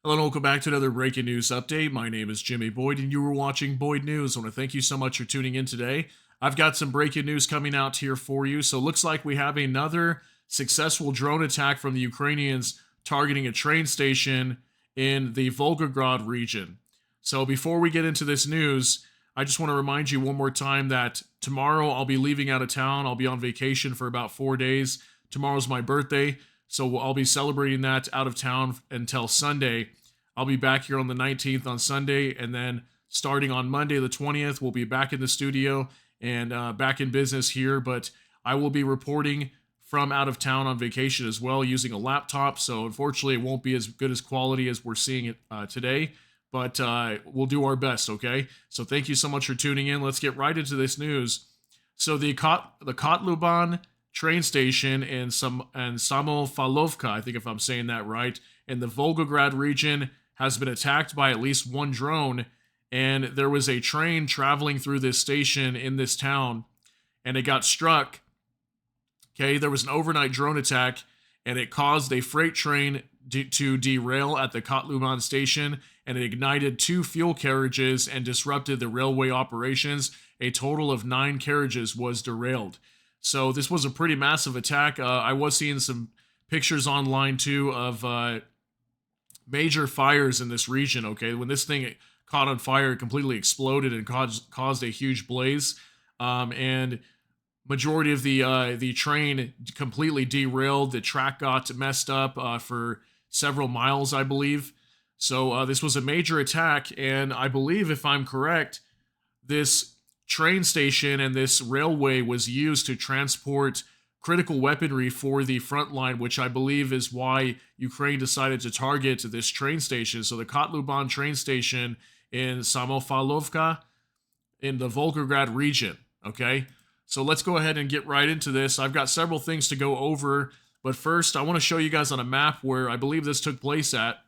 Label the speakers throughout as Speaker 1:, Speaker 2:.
Speaker 1: Hello and welcome back to another breaking news update. My name is Jimmy Boyd and you were watching Boyd News. I want to thank you so much for tuning in today. I've got some breaking news coming out here for you. So it looks like we have another successful drone attack from the Ukrainians targeting a train station in the Volgograd region. So before we get into this news, I just want to remind you one more time that tomorrow I'll be leaving out of town. I'll be on vacation for about 4 days. Tomorrow's my birthday. So I'll be celebrating that out of town until Sunday. I'll be back here on the 19th on Sunday, and then starting on Monday the 20th, we'll be back in the studio and back in business here. But I will be reporting from out of town on vacation as well using a laptop. So unfortunately, it won't be as good as quality as we're seeing it today. But we'll do our best, okay? So thank you so much for tuning in. Let's get right into this news. So the Kotluban train station in Samofalovka, I think if I'm saying that right, in the Volgograd region has been attacked by at least one drone, and there was a train traveling through this station in this town, and it got struck. Okay, there was an overnight drone attack, and it caused a freight train to derail at the Kotluban station, and it ignited two fuel carriages and disrupted the railway operations. A total of 9 carriages was derailed. So this was a pretty massive attack. I was seeing some pictures online too of major fires in this region. Okay, when this thing caught on fire, it completely exploded and caused a huge blaze. And majority of the train completely derailed. The track got messed up for several miles, I believe. So this was a major attack, and I believe, if I'm correct, this train station and this railway was used to transport critical weaponry for the front line, which I believe is why Ukraine decided to target this train station. So the Kotluban train station in Samofalovka in the Volgograd region, okay? So let's go ahead and get right into this. I've got several things to go over, but first I want to show you guys on a map where I believe this took place at.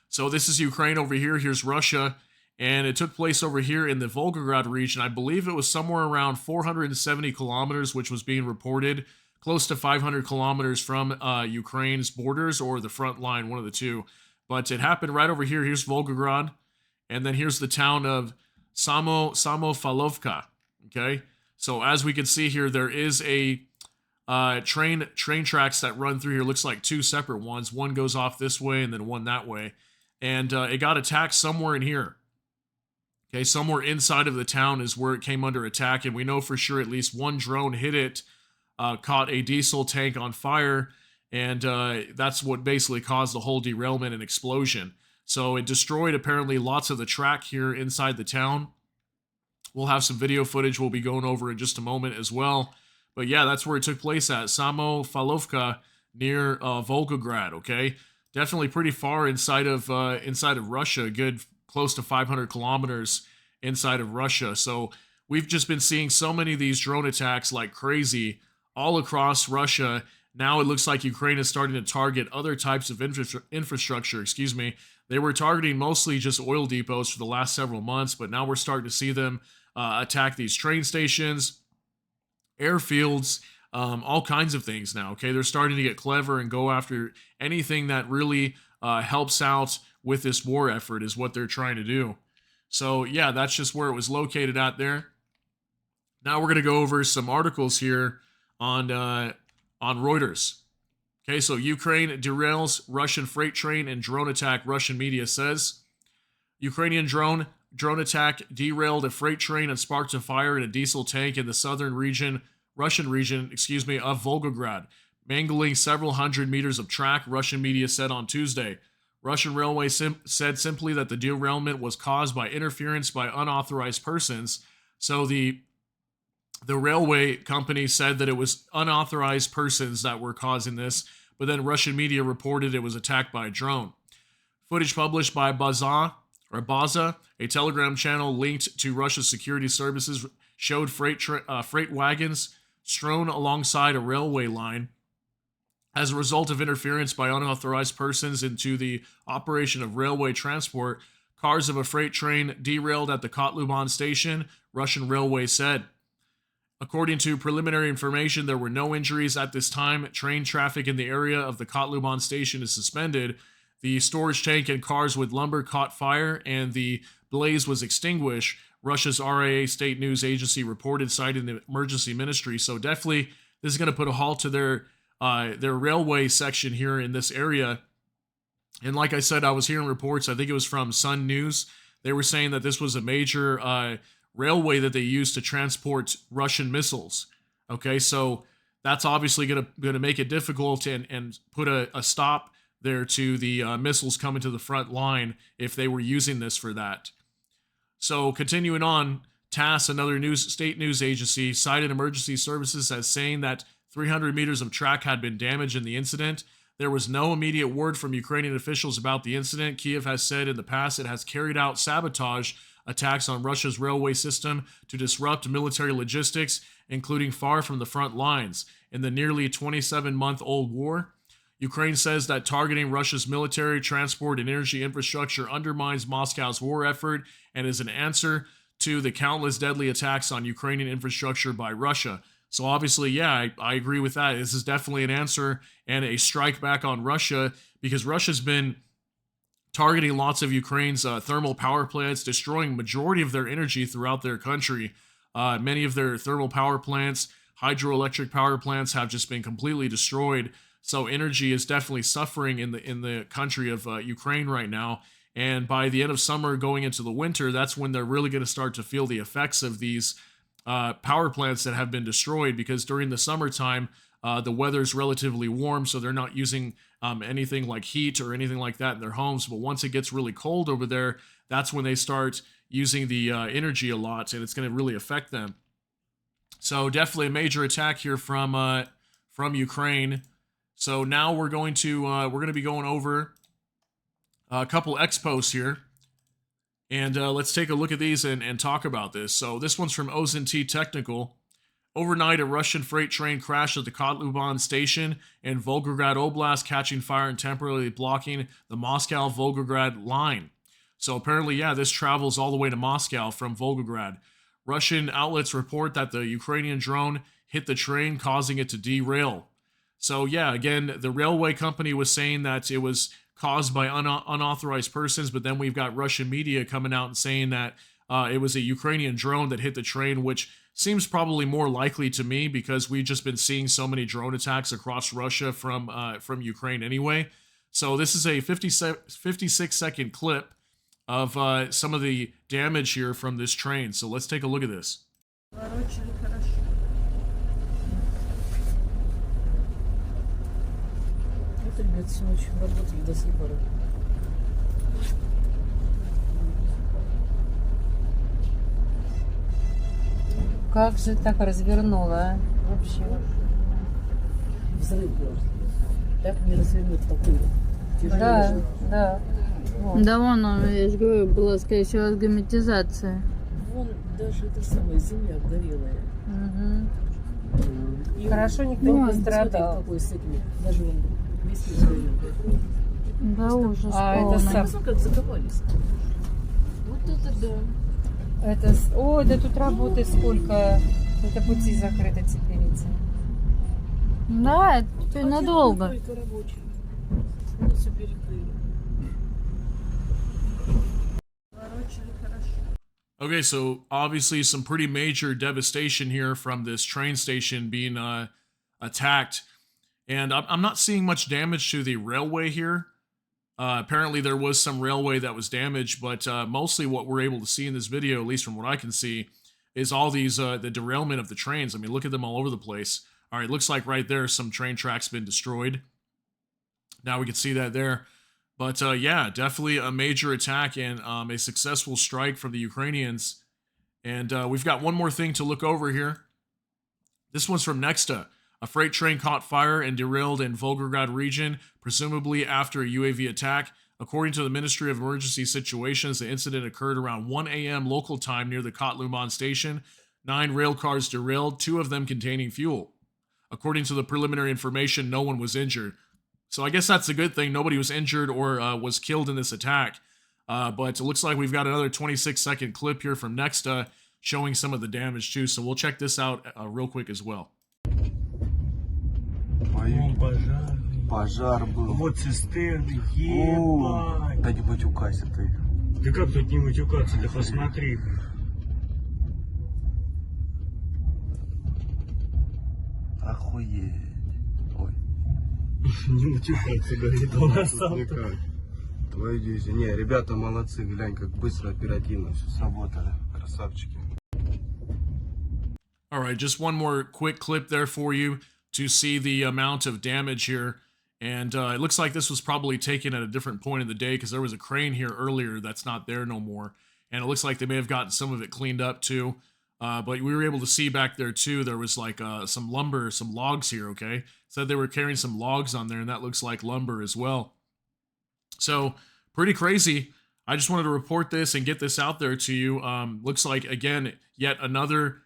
Speaker 1: So this is Ukraine over here, here's Russia, and it took place over here in the Volgograd region. I believe it was somewhere around 470 kilometers, which was being reported, close to 500 kilometers from Ukraine's borders or the front line, one of the two. But it happened right over here. Here's Volgograd, and then here's the town of Samofalovka. Okay, so as we can see here, there is a train tracks that run through here. Looks like two separate ones. One goes off this way and then one that way, and it got attacked somewhere in here. Okay, somewhere inside of the town is where it came under attack, and we know for sure at least one drone hit it, caught a diesel tank on fire, and that's what basically caused the whole derailment and explosion. So it destroyed apparently lots of the track here inside the town. We'll have some video footage we'll be going over in just a moment as well. But yeah, that's where it took place at, Samofalovka near Volgograd, okay? Definitely pretty far inside of Russia, a good close to 500 kilometers inside of Russia. So we've just been seeing so many of these drone attacks like crazy all across Russia. Now it looks like Ukraine is starting to target other types of infrastructure. They were targeting mostly just oil depots for the last several months, but now we're starting to see them attack these train stations, airfields, all kinds of things now. Okay, they're starting to get clever and go after anything that really helps out with this war effort is what they're trying to do. So yeah, that's just where it was located at there. Now we're going to go over some articles here on Reuters. Okay, so Ukraine derails Russian freight train in drone attack, Russian media says. Ukrainian drone attack derailed a freight train and sparked a fire in a diesel tank in the southern Russian region of Volgograd, mangling several hundred meters of track, Russian media said on Tuesday. Russian Railway said simply that the derailment was caused by interference by unauthorized persons. So the railway company said that it was unauthorized persons that were causing this, but then Russian media reported it was attacked by a drone. Footage published by Baza, a Telegram channel linked to Russia's security services, showed freight wagons strewn alongside a railway line as a result of interference by unauthorized persons into the operation of railway transport. Cars of a freight train derailed at the Kotluban station, Russian Railway said. According to preliminary information, there were no injuries at this time. Train traffic in the area of the Kotluban station is suspended. The storage tank and cars with lumber caught fire and the blaze was extinguished, Russia's RIA state news agency reported, citing the emergency ministry. So definitely this is going to put a halt to their railway section here in this area. And like I said, I was hearing reports, I think it was from Sun News, they were saying that this was a major railway that they used to transport Russian missiles. Okay, so that's obviously going to make it difficult and put a stop there to the missiles coming to the front line if they were using this for that. So continuing on, TASS, another state news agency, cited emergency services as saying that 300 meters of track had been damaged in the incident. There was no immediate word from Ukrainian officials about the incident. Kiev has said in the past it has carried out sabotage attacks on Russia's railway system to disrupt military logistics, including far from the front lines. In the nearly 27-month-old war, Ukraine says that targeting Russia's military, transport, and energy infrastructure undermines Moscow's war effort and is an answer to the countless deadly attacks on Ukrainian infrastructure by Russia. So obviously, yeah, I agree with that. This is definitely an answer and a strike back on Russia, because Russia's been targeting lots of Ukraine's thermal power plants, destroying majority of their energy throughout their country. Many of their thermal power plants, hydroelectric power plants have just been completely destroyed. So energy is definitely suffering in the country of Ukraine right now. And by the end of summer going into the winter, that's when they're really going to start to feel the effects of these power plants that have been destroyed, because during the summertime, the weather's relatively warm, so they're not using anything like heat or anything like that in their homes. But once it gets really cold over there, that's when they start using the energy a lot, and it's going to really affect them. So definitely a major attack here from Ukraine. So now we're going to be going over a couple expos here. And let's take a look at these and talk about this. So this one's from OZNT Technical. Overnight, a Russian freight train crashed at the Kotluban station in Volgograd Oblast, catching fire and temporarily blocking the Moscow-Volgograd line. So apparently, yeah, this travels all the way to Moscow from Volgograd. Russian outlets report that the Ukrainian drone hit the train, causing it to derail. So yeah, again, the railway company was saying that it was caused by unauthorized persons, but then we've got Russian media coming out and saying that it was a Ukrainian drone that hit the train, which seems probably more likely to me, because we've just been seeing so many drone attacks across Russia from Ukraine anyway. So this is a 56-second clip of some of the damage here from this train. So let's take a look at this.
Speaker 2: Ребят, всю ночь работали до сих пор.
Speaker 3: Как же так развернула, а? Вообще.
Speaker 2: Взрыв был. Так не развернуть такую.
Speaker 3: Да, да.
Speaker 4: Вот. Да, вон он, я же говорю, была, скорее всего, герметизация.
Speaker 2: Вон даже это самая земля обгорелая.
Speaker 3: Угу. Хорошо, никто не пострадал.
Speaker 2: Какой с этими, даже он весь
Speaker 4: да, ужас.
Speaker 3: Это
Speaker 2: сам как закопались. Вот это да.
Speaker 3: Это, ой, да тут работы сколько. Это пути закрыты теперь эти.
Speaker 4: Да, это теперь надолго.
Speaker 2: Только рабочие. Они все перекрыли.
Speaker 1: Okay, so obviously some pretty major devastation here from this train station being attacked. And I'm not seeing much damage to the railway here. Apparently there was some railway that was damaged, but mostly what we're able to see in this video, at least from what I can see, is all these, the derailment of the trains. I mean, look at them all over the place. All right, looks like right there some train tracks been destroyed. Now we can see that there. But yeah, definitely a major attack and a successful strike from the Ukrainians. And we've got one more thing to look over here. This one's from Nexta. A freight train caught fire and derailed in Volgograd region, presumably after a UAV attack. According to the Ministry of Emergency Situations, the incident occurred around 1 a.m. local time near the Kotluban station. 9 rail cars derailed, 2 of them containing fuel. According to the preliminary information, no one was injured. So I guess that's a good thing. Nobody was injured or was killed in this attack. But it looks like we've got another 26-second clip here from Nexta showing some of the damage too. So we'll check this out real quick as well.
Speaker 5: пожар был.
Speaker 6: Вот цистерны,
Speaker 5: О,
Speaker 6: ебать.
Speaker 5: да не матюкайся ты.
Speaker 6: Да как тут не матюкаться, да посмотри.
Speaker 5: Охуеть. Ой.
Speaker 6: Не матюкаться, говорит, у нас сам.
Speaker 5: Никак. Твою дивизию. Не, ребята молодцы, глянь, как быстро, оперативно все сработали. Красавчики.
Speaker 1: All right, just one more quick clip there for you to see the amount of damage here. And it looks like this was probably taken at a different point of the day because there was a crane here earlier that's not there no more. And it looks like they may have gotten some of it cleaned up too. But we were able to see back there too, there was like some lumber, some logs here, okay? Said they were carrying some logs on there, and that looks like lumber as well. So, pretty crazy. I just wanted to report this and get this out there to you. Looks like, again, yet another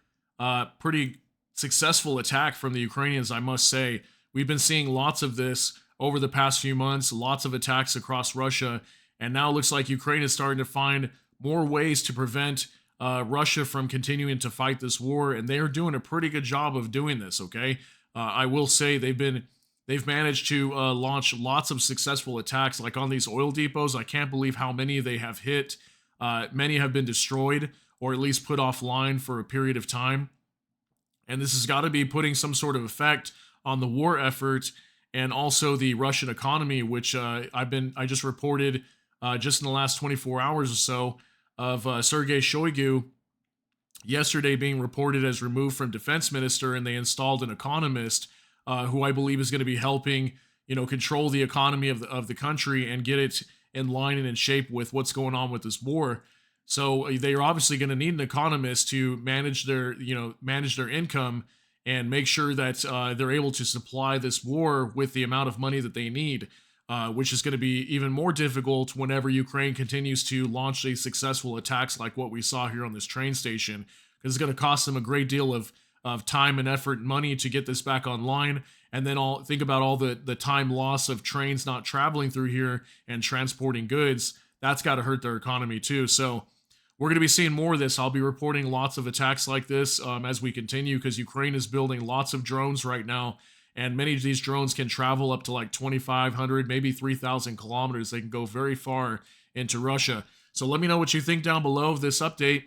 Speaker 1: pretty successful attack from the Ukrainians, I must say. We've been seeing lots of this over the past few months, lots of attacks across Russia, and now it looks like Ukraine is starting to find more ways to prevent Russia from continuing to fight this war, and they are doing a pretty good job of doing this, okay? I will say they've managed to launch lots of successful attacks, like on these oil depots. I can't believe how many they have hit. Many have been destroyed, or at least put offline for a period of time. And this has got to be putting some sort of effect on the war effort and also the Russian economy, which I just reported just in the last 24 hours or so of Sergei Shoigu yesterday being reported as removed from defense minister, and they installed an economist who I believe is going to be helping, control the economy of the country and get it in line and in shape with what's going on with this war. So they are obviously going to need an economist to manage their income and make sure that they're able to supply this war with the amount of money that they need, which is going to be even more difficult whenever Ukraine continues to launch these successful attacks like what we saw here on this train station, because it's going to cost them a great deal of time and effort and money to get this back online. And then think about all the time loss of trains not traveling through here and transporting goods. That's got to hurt their economy too. So we're going to be seeing more of this. I'll be reporting lots of attacks like this as we continue, because Ukraine is building lots of drones right now, and many of these drones can travel up to like 2,500, maybe 3,000 kilometers. They can go very far into Russia. So let me know what you think down below of this update.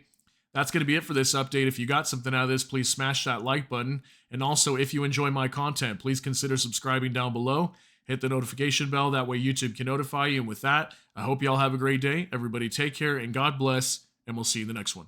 Speaker 1: That's going to be it for this update. If you got something out of this, please smash that like button. And also, if you enjoy my content, please consider subscribing down below. Hit the notification bell. That way YouTube can notify you. And with that, I hope you all have a great day. Everybody take care and God bless. And we'll see you in the next one.